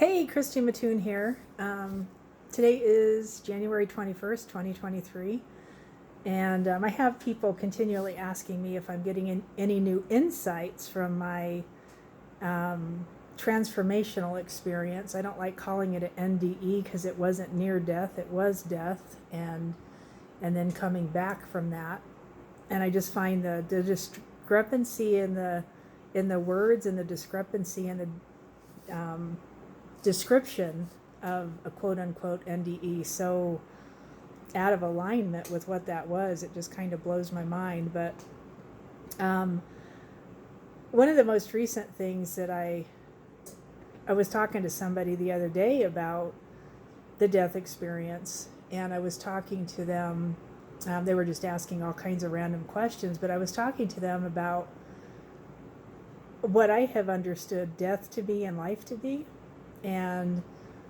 Hey, Christy Mattoon here. Today is January 21st, 2023, and I have people continually asking me if I'm getting any new insights from my transformational experience. I don't like calling it an NDE because it wasn't near death, it was death, and then coming back from that. And I just find the discrepancy in the words and the discrepancy in the description of a quote-unquote NDE so out of alignment with what that was. It just kind of blows my mind. But one of the most recent things that I was talking to somebody the other day about the death experience, and I was talking to them, they were just asking all kinds of random questions, but I was talking to them about what I have understood death to be and life to be, and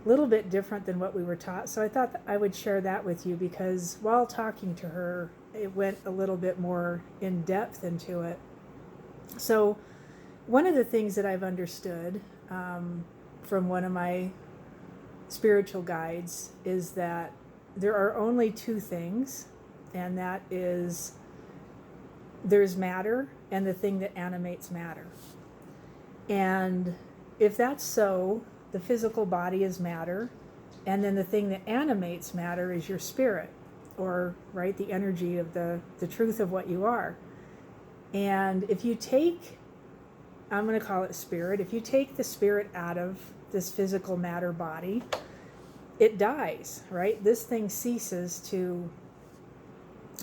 a little bit different than what we were taught. So I thought that I would share that with you, because while talking to her, it went a little bit more in depth into it. So one of the things that I've understood from one of my spiritual guides is that there are only two things, and that is there's matter and the thing that animates matter. And if that's so, the physical body is matter, and then the thing that animates matter is your spirit, or right, the energy of the truth of what you are. And if you take, I'm going to call it spirit, if you take the spirit out of this physical matter body, it dies, right? This thing ceases to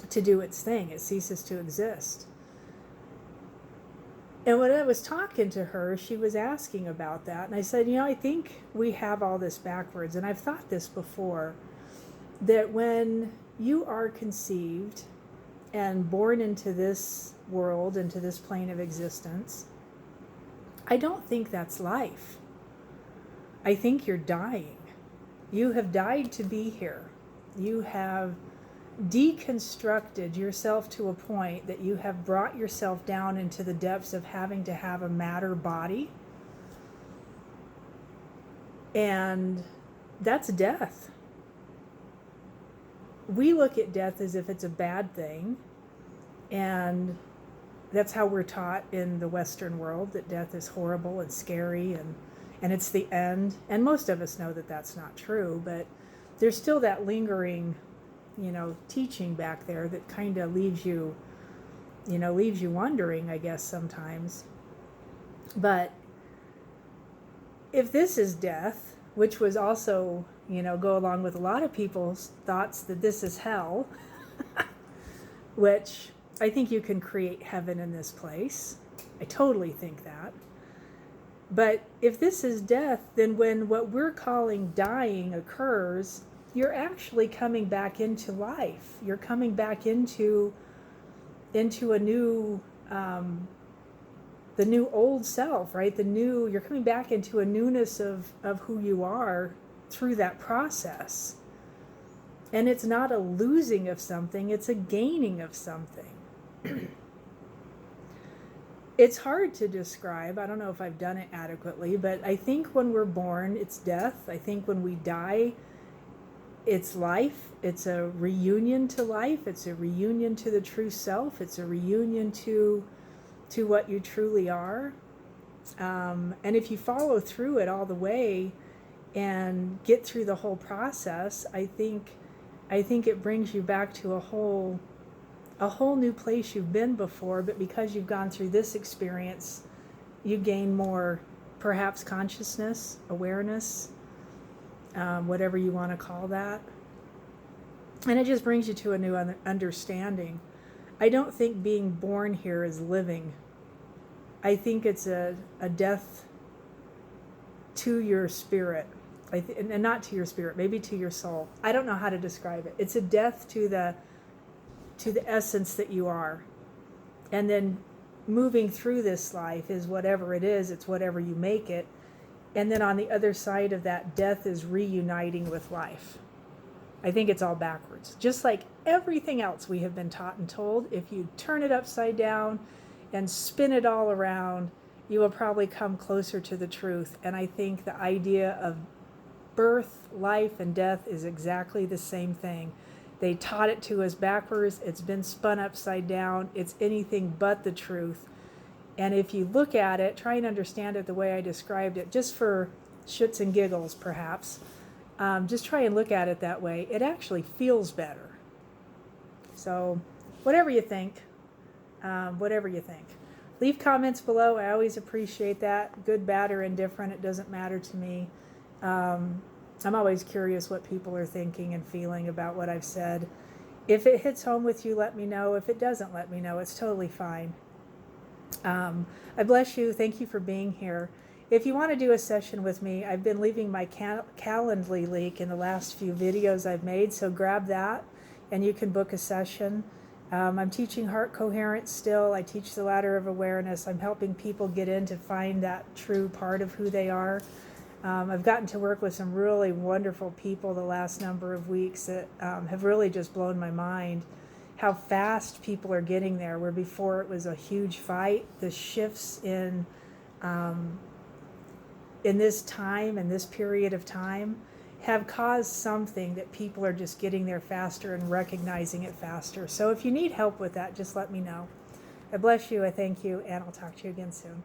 do its thing. It ceases to exist. And when I was talking to her, she was asking about that. And I said, I think we have all this backwards. And I've thought this before, that when you are conceived and born into this world, into this plane of existence, I don't think that's life. I think you're dying. You have died to be here. You have deconstructed yourself to a point that you have brought yourself down into the depths of having to have a matter body. And that's death. We look at death as if it's a bad thing, and that's how we're taught in the Western world, that death is horrible and scary and it's the end. And most of us know that that's not true, but there's still that lingering teaching back there that kind of leaves you wondering, I guess, sometimes. But if this is death, which was also, go along with a lot of people's thoughts that this is hell, which I think you can create heaven in this place. I totally think that. But if this is death, then when what we're calling dying occurs, you're actually coming back into life. You're coming back into a new, the new old self, right? You're coming back into a newness of who you are through that process. And it's not a losing of something, it's a gaining of something. It's hard to describe. I don't know if I've done it adequately, but I think when we're born, it's death. I think when we die, it's life. It's a reunion to life. It's a reunion to the true self. It's a reunion to what you truly are. And if you follow through it all the way and get through the whole process, I think it brings you back to a whole new place you've been before. But because you've gone through this experience, you gain more, perhaps, consciousness, awareness, whatever you want to call that. And it just brings you to a new understanding. I don't think being born here is living. I think it's a death to your spirit. And not to your spirit, maybe to your soul. I don't know how to describe it. It's a death to the essence that you are. And then moving through this life is whatever it is, it's whatever you make it. And then on the other side of that, death is reuniting with life. I think it's all backwards. Just like everything else we have been taught and told, if you turn it upside down and spin it all around, you will probably come closer to the truth. And I think the idea of birth, life, and death is exactly the same thing. They taught it to us backwards. It's been spun upside down. It's anything but the truth. And if you look at it, try and understand it the way I described it, just for shits and giggles perhaps, just try and look at it that way. It actually feels better. So whatever you think, whatever you think. Leave comments below. I always appreciate that. Good, bad, or indifferent. It doesn't matter to me. I'm always curious what people are thinking and feeling about what I've said. If it hits home with you, let me know. If it doesn't, let me know. It's totally fine. I bless you. Thank you for being here. If you want to do a session with me, I've been leaving my Calendly link in the last few videos I've made, so grab that and you can book a session. I'm teaching heart coherence still. I teach the ladder of awareness. I'm helping people get in to find that true part of who they are. I've gotten to work with some really wonderful people the last number of weeks that have really just blown my mind. How fast people are getting there, where before it was a huge fight. The shifts in this time, in this period of time, have caused something that people are just getting there faster and recognizing it faster. So if you need help with that, just let me know. I bless you, I thank you, and I'll talk to you again soon.